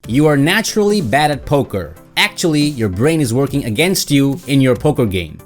You are naturally bad at poker. Actually, your brain is working against you in your poker game.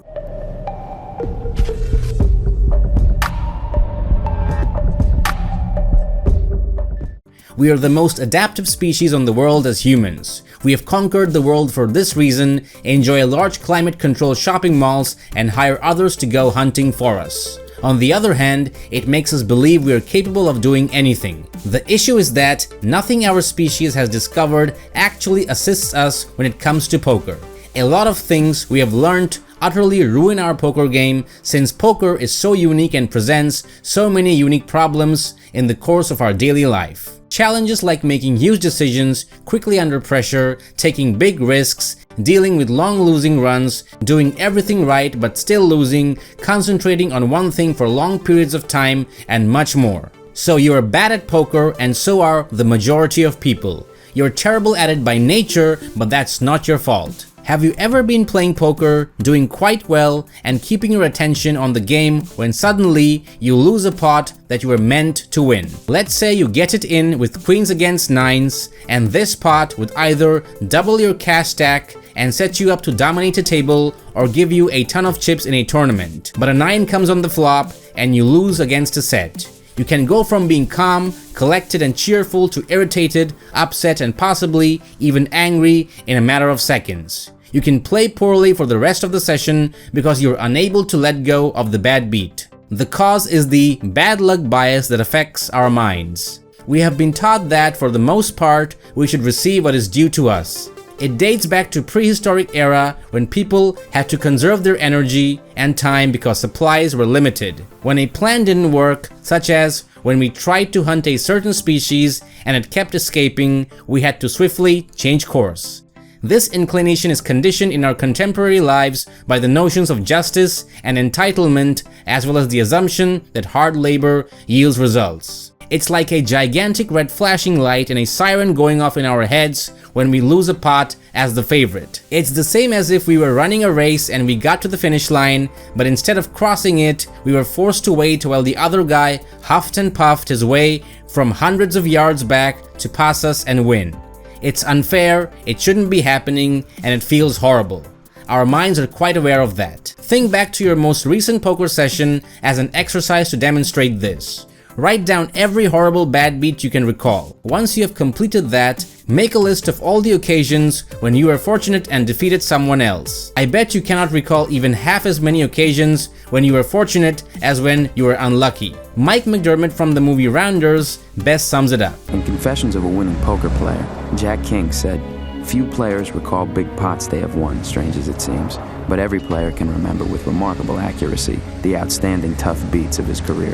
We are the most adaptive species on the world as humans. We have conquered the world for this reason, enjoy large climate-controlled shopping malls, and hire others to go hunting for us. On the other hand, it makes us believe we are capable of doing anything. The issue is that nothing our species has discovered actually assists us when it comes to poker. A lot of things we have learned utterly ruin our poker game, since poker is so unique and presents so many unique problems in the course of our daily life. Challenges like making huge decisions quickly under pressure, taking big risks, dealing with long losing runs, doing everything right but still losing, concentrating on one thing for long periods of time, and much more. So you are bad at poker, and so are the majority of people. You're terrible at it by nature, but that's not your fault. Have you ever been playing poker, doing quite well, and keeping your attention on the game when suddenly you lose a pot that you were meant to win? Let's say you get it in with queens against nines, and this pot would either double your cash stack and set you up to dominate a table or give you a ton of chips in a tournament. But a 9 comes on the flop and you lose against a set. You can go from being calm, collected, and cheerful to irritated, upset, and possibly even angry in a matter of seconds. You can play poorly for the rest of the session because you're unable to let go of the bad beat. The cause is the bad luck bias that affects our minds. We have been taught that, for the most part, we should receive what is due to us. It dates back to prehistoric era when people had to conserve their energy and time because supplies were limited. When a plan didn't work, such as when we tried to hunt a certain species and it kept escaping, we had to swiftly change course. This inclination is conditioned in our contemporary lives by the notions of justice and entitlement, as well as the assumption that hard labor yields results. It's like a gigantic red flashing light and a siren going off in our heads when we lose a pot as the favorite. It's the same as if we were running a race and we got to the finish line, but instead of crossing it, we were forced to wait while the other guy huffed and puffed his way from hundreds of yards back to pass us and win. It's unfair, it shouldn't be happening, and it feels horrible. Our minds are quite aware of that. Think back to your most recent poker session as an exercise to demonstrate this. Write down every horrible bad beat you can recall. Once you have completed that, make a list of all the occasions when you were fortunate and defeated someone else. I bet you cannot recall even half as many occasions when you were fortunate as when you were unlucky. Mike McDermott from the movie Rounders best sums it up. In Confessions of a Winning Poker Player, Jack King said, "Few players recall big pots they have won, strange as it seems, but every player can remember with remarkable accuracy the outstanding tough beats of his career."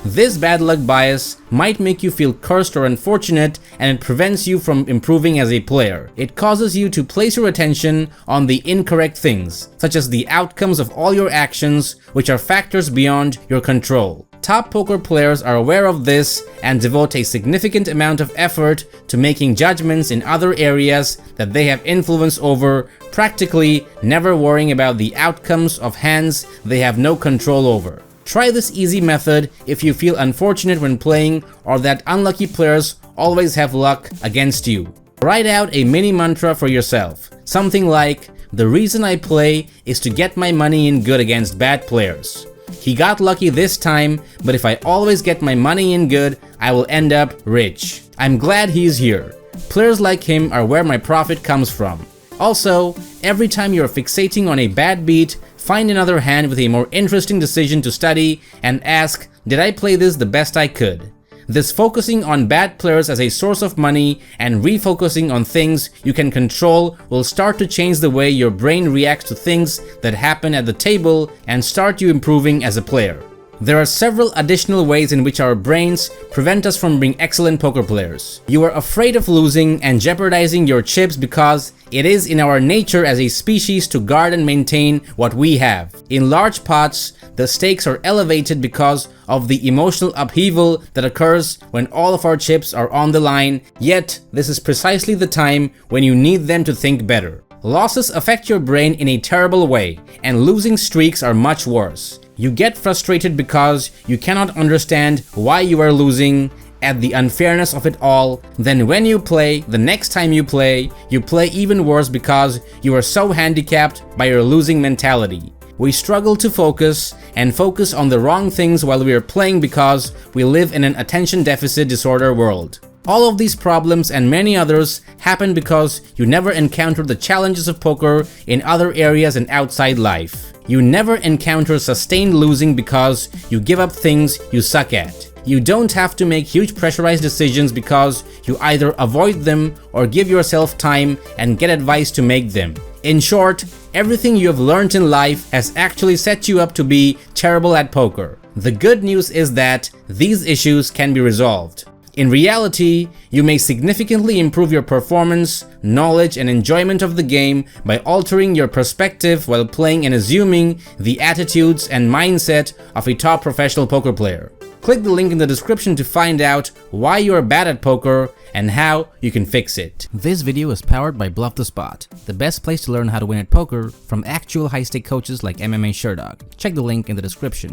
This bad luck bias might make you feel cursed or unfortunate, and it prevents you from improving as a player. It causes you to place your attention on the incorrect things, such as the outcomes of all your actions, which are factors beyond your control. Top poker players are aware of this and devote a significant amount of effort to making judgments in other areas that they have influence over, practically never worrying about the outcomes of hands they have no control over. Try this easy method if you feel unfortunate when playing or that unlucky players always have luck against you. Write out a mini mantra for yourself. Something like, "The reason I play is to get my money in good against bad players. He got lucky this time, but if I always get my money in good, I will end up rich. I'm glad he's here. Players like him are where my profit comes from." Also, every time you're fixating on a bad beat, find another hand with a more interesting decision to study and ask, "Did I play this the best I could?" This focusing on bad players as a source of money and refocusing on things you can control will start to change the way your brain reacts to things that happen at the table and start you improving as a player. There are several additional ways in which our brains prevent us from being excellent poker players. You are afraid of losing and jeopardizing your chips because it is in our nature as a species to guard and maintain what we have. In large pots, the stakes are elevated because of the emotional upheaval that occurs when all of our chips are on the line, yet this is precisely the time when you need them to think better. Losses affect your brain in a terrible way, and losing streaks are much worse. You get frustrated because you cannot understand why you are losing, at the unfairness of it all, then when you play, the next time you play even worse because you are so handicapped by your losing mentality. We struggle to focus on the wrong things while we are playing because we live in an attention deficit disorder world. All of these problems and many others happen because you never encountered the challenges of poker in other areas and outside life. You never encounter sustained losing because you give up things you suck at. You don't have to make huge pressurized decisions because you either avoid them or give yourself time and get advice to make them. In short, everything you have learned in life has actually set you up to be terrible at poker. The good news is that these issues can be resolved. In reality, you may significantly improve your performance, knowledge, and enjoyment of the game by altering your perspective while playing and assuming the attitudes and mindset of a top professional poker player. Click the link in the description to find out why you are bad at poker and how you can fix it. This video is powered by Bluff the Spot, the best place to learn how to win at poker from actual high-stake coaches like MMA Sherdog. Check the link in the description.